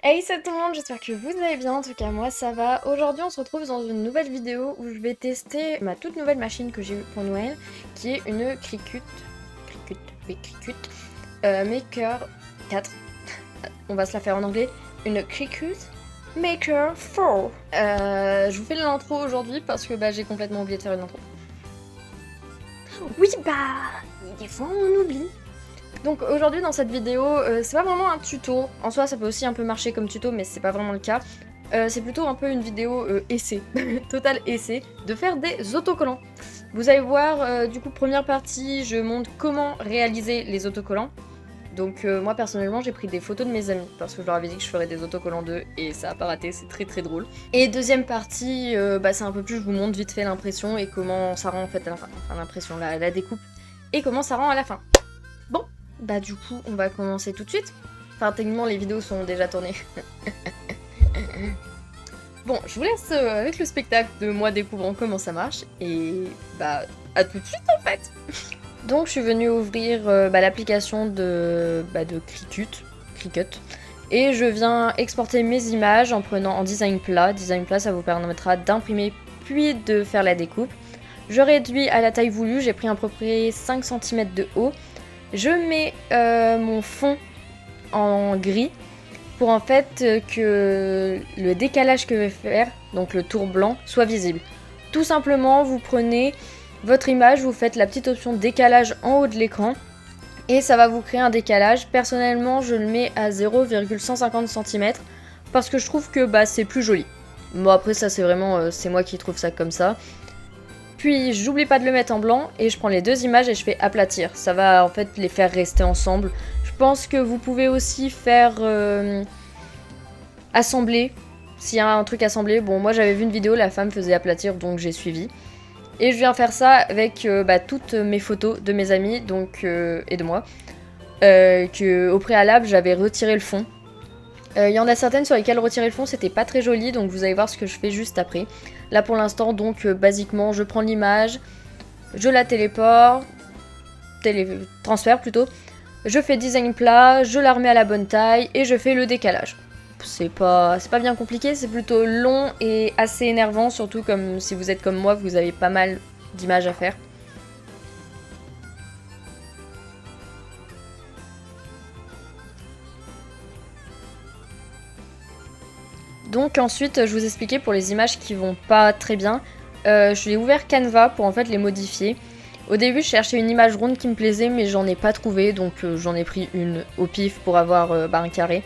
Hey, c'est tout le monde, j'espère que vous allez bien, en tout cas moi ça va. Aujourd'hui on se retrouve dans une nouvelle vidéo où je vais tester ma toute nouvelle machine que j'ai eue pour Noël, qui est une Cricut Maker 4. On va se la faire en anglais, une Cricut Maker 4. Je vous fais l'intro aujourd'hui parce que j'ai complètement oublié de faire une intro. Oui des fois on oublie. Donc aujourd'hui dans cette vidéo, c'est pas vraiment un tuto, en soi ça peut aussi un peu marcher comme tuto mais c'est pas vraiment le cas. C'est plutôt un peu une vidéo essai, total essai, de faire des autocollants. Vous allez voir, du coup première partie, je montre comment réaliser les autocollants. Donc moi personnellement j'ai pris des photos de mes amis parce que je leur avais dit que je ferais des autocollants d'eux et ça a pas raté, c'est très très drôle. Et deuxième partie, c'est un peu plus, je vous montre vite fait l'impression et comment ça rend en fait à la fin, enfin l'impression, la découpe, et comment ça rend à la fin. Bon, du coup, on va commencer tout de suite. Enfin, techniquement, les vidéos sont déjà tournées. Bon, je vous laisse avec le spectacle de moi découvrant comment ça marche. Et à tout de suite en fait. Donc, je suis venue ouvrir l'application de Cricut. Et je viens exporter mes images en prenant en design plat. Design plat, ça vous permettra d'imprimer puis de faire la découpe. Je réduis à la taille voulue, j'ai pris à peu près 5 cm de haut. Je mets mon fond en gris pour en fait que le décalage que je vais faire, donc le tour blanc, soit visible. Tout simplement, vous prenez votre image, vous faites la petite option décalage en haut de l'écran et ça va vous créer un décalage. Personnellement, je le mets à 0,150 cm parce que je trouve que c'est plus joli. Bon après ça c'est vraiment, c'est moi qui trouve ça comme ça. Puis j'oublie pas de le mettre en blanc et je prends les deux images et je fais aplatir. Ça va en fait les faire rester ensemble. Je pense que vous pouvez aussi faire assembler. S'il y a un truc assemblé, bon moi j'avais vu une vidéo, la femme faisait aplatir donc j'ai suivi. Et je viens faire ça avec toutes mes photos de mes amis donc, et de moi. Que au préalable j'avais retiré le fond. Il y en a certaines sur lesquelles retirer le fond c'était pas très joli, donc vous allez voir ce que je fais juste après. Là pour l'instant donc basiquement je prends l'image, je la téléporte, transfère plutôt, je fais design plat, je la remets à la bonne taille et je fais le décalage. C'est pas bien compliqué, c'est plutôt long et assez énervant, surtout comme si vous êtes comme moi, vous avez pas mal d'images à faire. Donc ensuite, je vous expliquais pour les images qui vont pas très bien, je l'ai ouvert Canva pour en fait les modifier. Au début, je cherchais une image ronde qui me plaisait, mais j'en ai pas trouvé, donc j'en ai pris une au pif pour avoir un carré.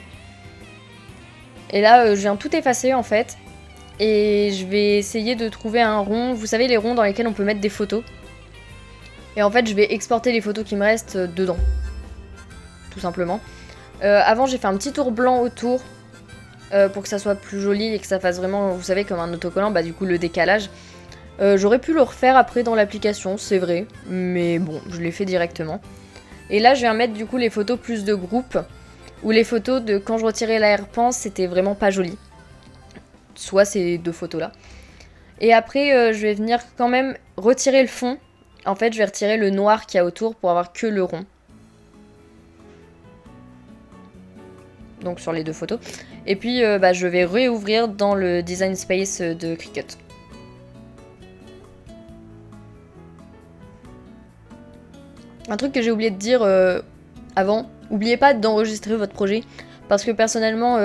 Et là, je viens tout effacer en fait, et je vais essayer de trouver un rond. Vous savez, les ronds dans lesquels on peut mettre des photos. Et en fait, je vais exporter les photos qui me restent dedans, tout simplement. Avant, j'ai fait un petit tour blanc autour pour que ça soit plus joli et que ça fasse vraiment, vous savez, comme un autocollant, du coup le décalage. J'aurais pu le refaire après dans l'application, c'est vrai, mais bon, je l'ai fait directement. Et là, je viens mettre du coup les photos plus de groupe, ou les photos de quand je retirais l'arrière-plan, c'était vraiment pas joli. Soit ces deux photos-là. Et après, je vais venir quand même retirer le fond. En fait, je vais retirer le noir qu'il y a autour pour avoir que le rond. Donc sur les deux photos. Et puis je vais réouvrir dans le design space de Cricut. Un truc que j'ai oublié de dire avant, n'oubliez pas d'enregistrer votre projet. Parce que personnellement,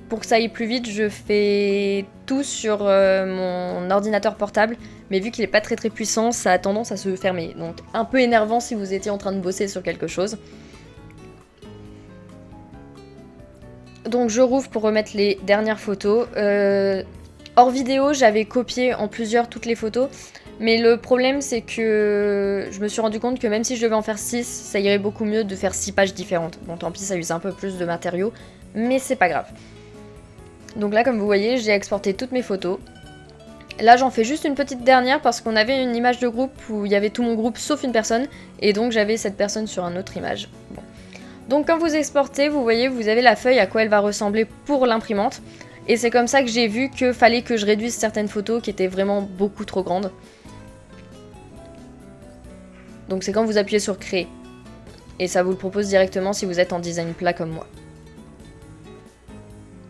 pour que ça aille plus vite, je fais tout sur mon ordinateur portable. Mais vu qu'il est pas très très puissant, ça a tendance à se fermer. Donc un peu énervant si vous étiez en train de bosser sur quelque chose. Donc je rouvre pour remettre les dernières photos. Hors vidéo, j'avais copié en plusieurs toutes les photos. Mais le problème, c'est que je me suis rendu compte que même si je devais en faire 6, ça irait beaucoup mieux de faire 6 pages différentes. Bon, tant pis, ça use un peu plus de matériaux, mais c'est pas grave. Donc là, comme vous voyez, j'ai exporté toutes mes photos. Là, j'en fais juste une petite dernière parce qu'on avait une image de groupe où il y avait tout mon groupe sauf une personne. Et donc, j'avais cette personne sur une autre image. Bon. Donc quand vous exportez, vous voyez, vous avez la feuille à quoi elle va ressembler pour l'imprimante. Et c'est comme ça que j'ai vu qu'il fallait que je réduise certaines photos qui étaient vraiment beaucoup trop grandes. Donc c'est quand vous appuyez sur créer. Et ça vous le propose directement si vous êtes en design plat comme moi.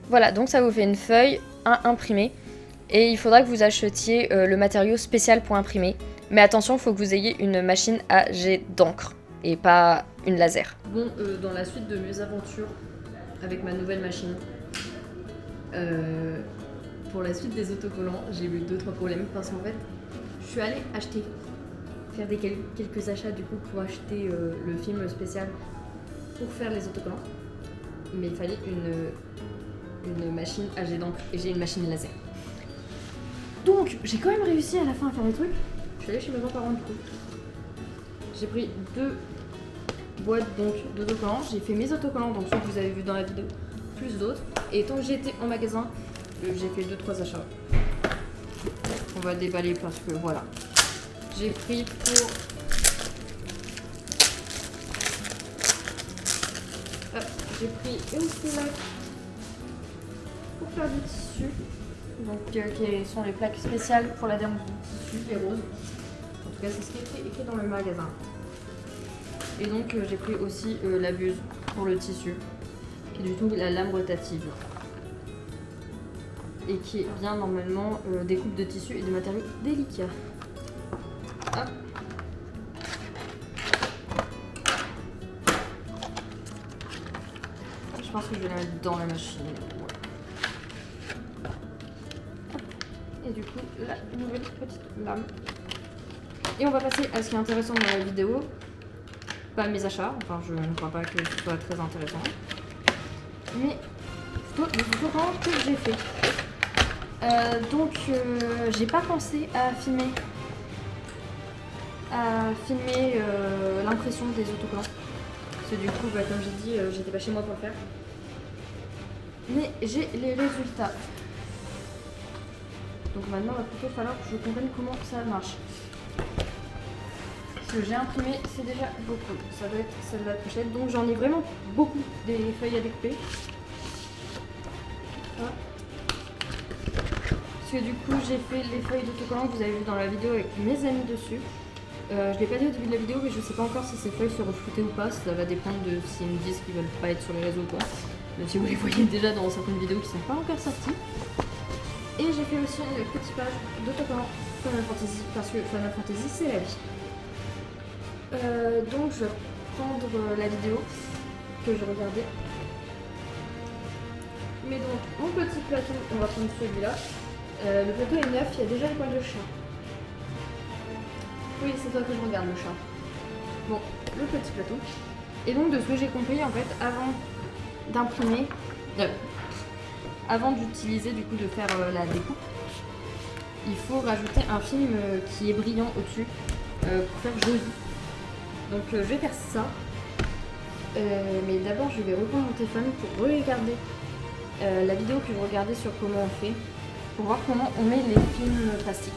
Voilà, donc ça vous fait une feuille à imprimer. Et il faudra que vous achetiez le matériau spécial pour imprimer. Mais attention, il faut que vous ayez une machine à jet d'encre et pas une laser. Bon, dans la suite de mes aventures avec ma nouvelle machine, pour la suite des autocollants, j'ai eu 2-3 problèmes parce qu'en fait, je suis allée faire quelques achats du coup pour acheter le film spécial pour faire les autocollants. Mais il fallait une machine à jet d'encre et j'ai une machine laser. Donc j'ai quand même réussi à la fin à faire les trucs. Je suis allée chez mes grands-parents du coup. J'ai pris 2 boîtes donc d'autocollants. J'ai fait mes autocollants, donc ceux que vous avez vu dans la vidéo, plus d'autres. Et tant que j'étais en magasin, j'ai fait 2-3 achats. On va déballer parce que voilà. J'ai pris pour... j'ai pris une plaque pour faire du tissu. Donc qui sont les plaques spéciales pour la dame du tissu, les roses. En tout cas c'est ce qui est écrit dans le magasin. Et donc j'ai pris aussi la buse pour le tissu, qui est du tout la lame rotative. Et qui est bien normalement des coupes de tissu et de matériaux délicats. Hop. Je pense que je vais la mettre dans la machine. Ouais. Et du coup, la nouvelle petite lame. Et on va passer à ce qui est intéressant dans la vidéo. Pas mes achats, enfin je ne crois pas que ce soit très intéressant. Mais plutôt les autocollants que j'ai fait. Donc j'ai pas pensé à filmer l'impression des autocollants. Parce que du coup, comme j'ai dit, j'étais pas chez moi pour le faire. Mais j'ai les résultats. Donc maintenant, il va plutôt falloir que je comprenne comment ça marche. Ce que j'ai imprimé, c'est déjà beaucoup. Ça doit être celle de la pochette. Donc j'en ai vraiment beaucoup des feuilles à découper. Voilà. Parce que du coup, j'ai fait les feuilles d'autocollants que vous avez vu dans la vidéo avec mes amis dessus. Je l'ai pas dit au début de la vidéo, mais je sais pas encore si ces feuilles seront floutées ou pas. Ça va dépendre de s'ils me disent qu'ils veulent pas être sur les réseaux ou quoi. Même si vous les voyez déjà dans certaines vidéos qui sont pas encore sorties. Et j'ai fait aussi une petite page d'autocollants Final Fantasy, parce que Final Fantasy c'est la vie. Donc je vais prendre la vidéo que je regardais. Mais donc mon petit plateau, on va prendre celui-là. Le plateau est neuf, il y a déjà les poils de chat. Oui, c'est toi que je regarde, le chat. Bon, le petit plateau. Et donc de ce que j'ai compris, en fait, avant d'imprimer, avant d'utiliser, du coup, de faire la découpe, il faut rajouter un film qui est brillant au-dessus pour faire joli. Donc je vais faire ça. Mais d'abord, je vais reprendre mon téléphone pour regarder la vidéo que vous regardez sur comment on fait, pour voir comment on met les films plastiques.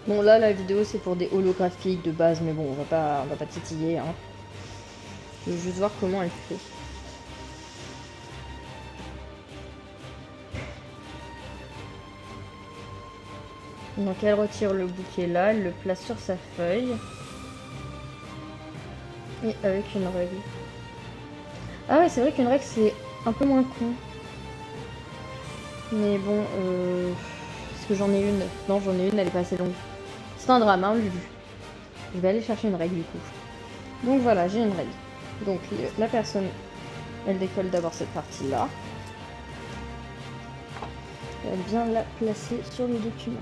Bon là la vidéo c'est pour des holographiques de base, mais bon on va pas titiller hein. Je veux juste voir comment elle fait. Donc elle retire le bouquet là, elle le place sur sa feuille. Et avec une règle. Ah ouais c'est vrai qu'une règle c'est un peu moins con. Mais bon est-ce que j'en ai une? Non j'en ai une, elle est pas assez longue. C'est un drame hein Lulu. Je vais aller chercher une règle du coup. Donc voilà, j'ai une règle. Donc la personne, elle décolle d'abord cette partie-là. Elle vient la placer sur le document.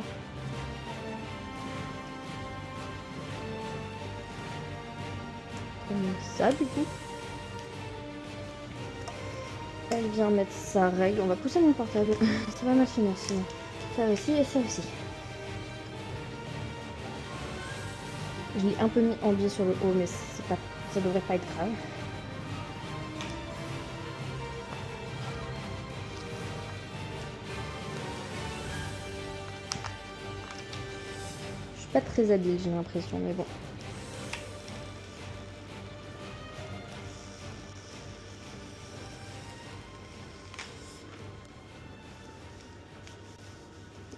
Comme ça du coup. Elle vient mettre sa règle. On va pousser mon portable. Ça va mal sinon. Ça aussi et ça aussi. Je l'ai un peu mis en biais sur le haut, mais c'est pas, ça devrait pas être grave. Je suis pas très habile, j'ai l'impression, mais bon.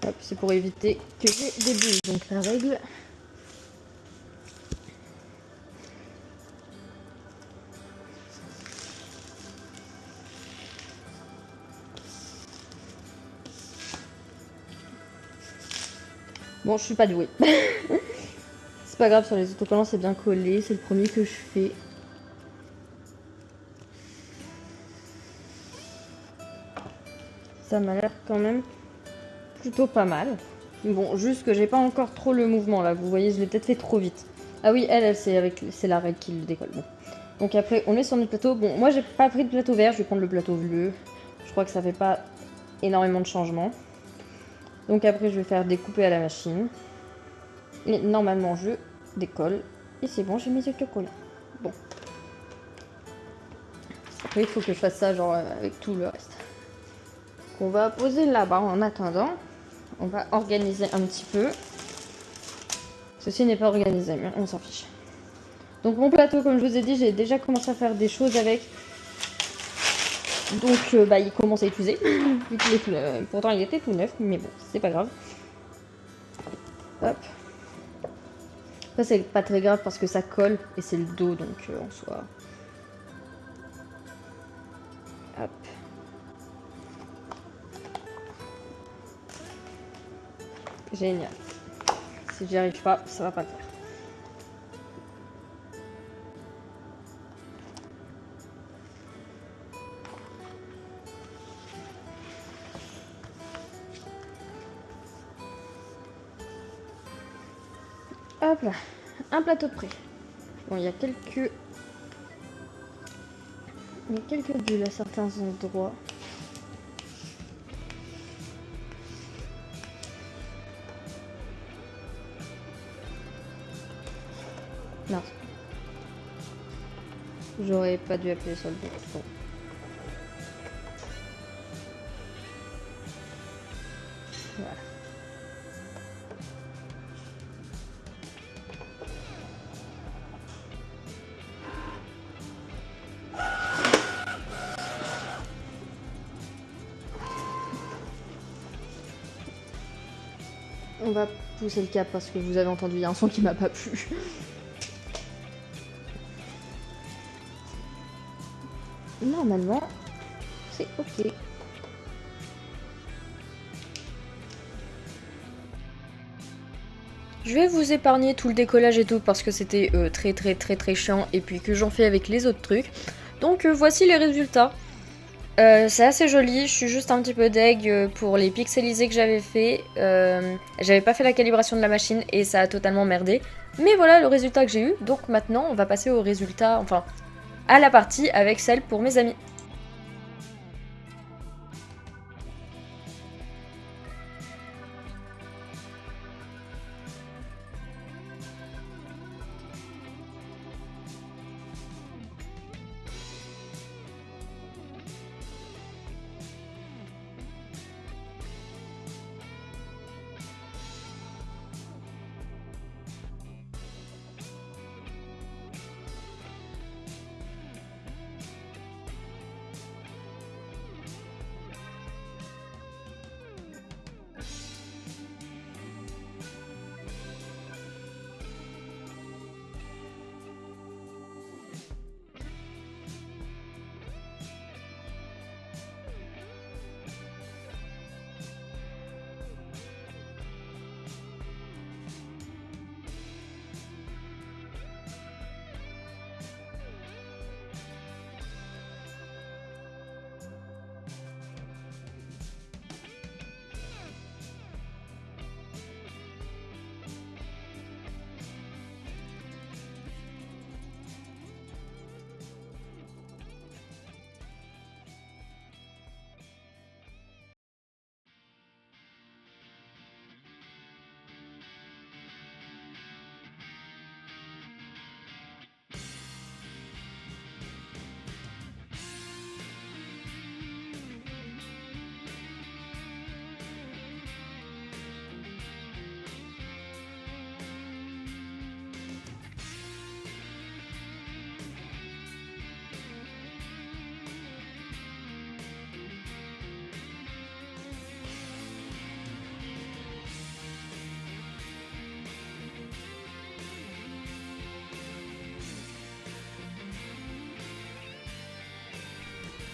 Hop, c'est pour éviter que j'ai des bulles. Donc la règle, Bon, je suis pas douée. C'est pas grave, sur les autocollants, c'est bien collé. C'est le premier que je fais. Ça m'a l'air quand même plutôt pas mal. Bon, juste que j'ai pas encore trop le mouvement là. Vous voyez, je l'ai peut-être fait trop vite. Ah oui, elle c'est la règle qui le décolle. Bon. Donc après, on est sur notre plateau. Bon, moi j'ai pas pris de plateau vert, je vais prendre le plateau bleu. Je crois que ça fait pas énormément de changements. Donc après, je vais faire découper à la machine. Et normalement, je décolle. Et c'est bon, j'ai mes autocollants. Bon. Après, il faut que je fasse ça genre avec tout le reste. On va poser là-bas en attendant. On va organiser un petit peu. Ceci n'est pas organisé, mais on s'en fiche. Donc mon plateau, comme je vous ai dit, j'ai déjà commencé à faire des choses avec. Donc il commence à être usé. Pourtant il était tout neuf, mais bon, c'est pas grave. Hop. Ça c'est pas très grave parce que ça colle et c'est le dos, donc en soi. Hop. Génial. Si j'y arrive pas, ça va pas le faire. Hop là, un plateau de près. Bon, il y a quelques bulles à certains endroits. Non. J'aurais pas dû appuyer sur le bouton. Voilà. On va pousser le cap parce que vous avez entendu, il y a un son qui m'a pas plu. Normalement, c'est ok. Je vais vous épargner tout le décollage et tout parce que c'était très chiant et puis que j'en fais avec les autres trucs. Donc voici les résultats. C'est assez joli, je suis juste un petit peu deg pour les pixelisés que j'avais fait. J'avais pas fait la calibration de la machine et ça a totalement merdé. Mais voilà le résultat que j'ai eu. Donc maintenant on va passer au résultat, enfin à la partie avec celle pour mes amis.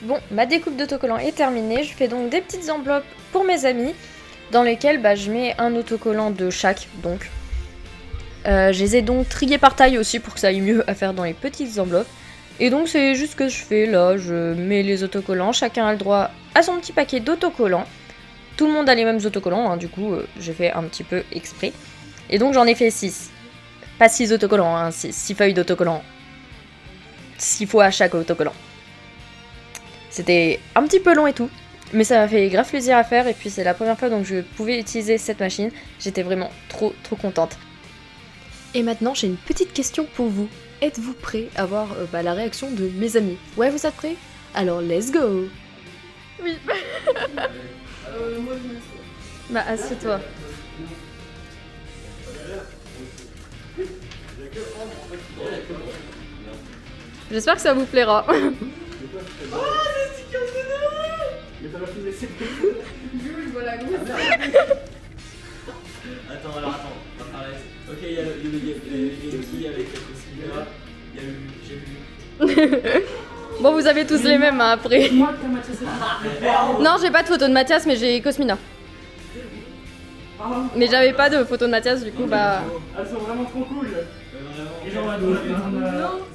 Bon, ma découpe d'autocollant est terminée, je fais donc des petites enveloppes pour mes amis. dans lesquels bah, je mets un autocollant de chaque, donc. Je les ai donc triés par taille aussi pour que ça aille mieux à faire dans les petites enveloppes. Et donc c'est juste ce que je fais là, je mets les autocollants, chacun a le droit à son petit paquet d'autocollants. Tout le monde a les mêmes autocollants, hein, du coup j'ai fait un petit peu exprès. Et donc j'en ai fait 6. Pas 6 autocollants, hein, 6 feuilles d'autocollants. 6 fois à chaque autocollant. C'était un petit peu long et tout, mais ça m'a fait grave plaisir à faire et puis c'est la première fois donc je pouvais utiliser cette machine. J'étais vraiment trop contente. Et maintenant j'ai une petite question pour vous. Êtes-vous prêts à voir la réaction de mes amis? Ouais, vous êtes prêts? Alors let's go. Oui. Moi je m'assois. Bah assieds-toi. J'espère que ça vous plaira. Oh, c'est sticker de Noël! Mais t'as pas pu laisser. Je vois la grosse. Attends, alors attends, on va parler. Ok, il y a le qui avec le cinéma, il y a le j'ai vu. Bon, vous avez tous les mêmes hein, après. Non, j'ai pas de photo de Mathias, mais j'ai Cosmina. Mais j'avais pas de photo de Mathias, du coup, bah. Elles sont vraiment trop cool. Et genre, on a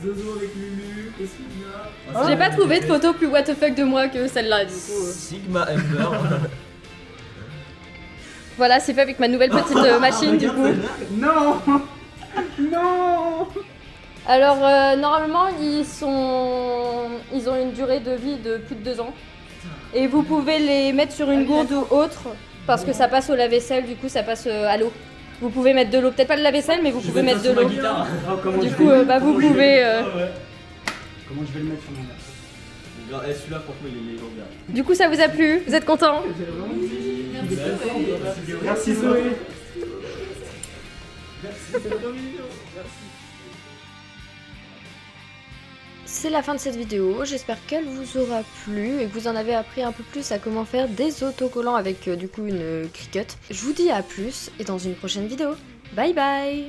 Zozo avec Lulu, Cosmina. J'ai pas trouvé de photo plus what the fuck de moi que celle-là, du coup. Sigma Ember. Voilà, c'est fait avec ma nouvelle petite machine, du coup. Non. Non. Alors, normalement, ils ont une durée de vie de plus de 2 ans. Et vous pouvez les mettre sur une gourde ou autre, parce que ça passe au lave-vaisselle, du coup, ça passe à l'eau. Vous pouvez mettre de l'eau, peut-être pas le lave-vaisselle, mais vous pouvez mettre de l'eau. Du coup, vous pouvez... Comment je vais le mettre sur mon verre? Celui-là, franchement, il est légendaire. Du coup, ça vous a plu? Vous êtes content? Merci Zoé. C'est la fin de cette vidéo, j'espère qu'elle vous aura plu et que vous en avez appris un peu plus à comment faire des autocollants avec du coup une Cricut. Je vous dis à plus et dans une prochaine vidéo. Bye bye!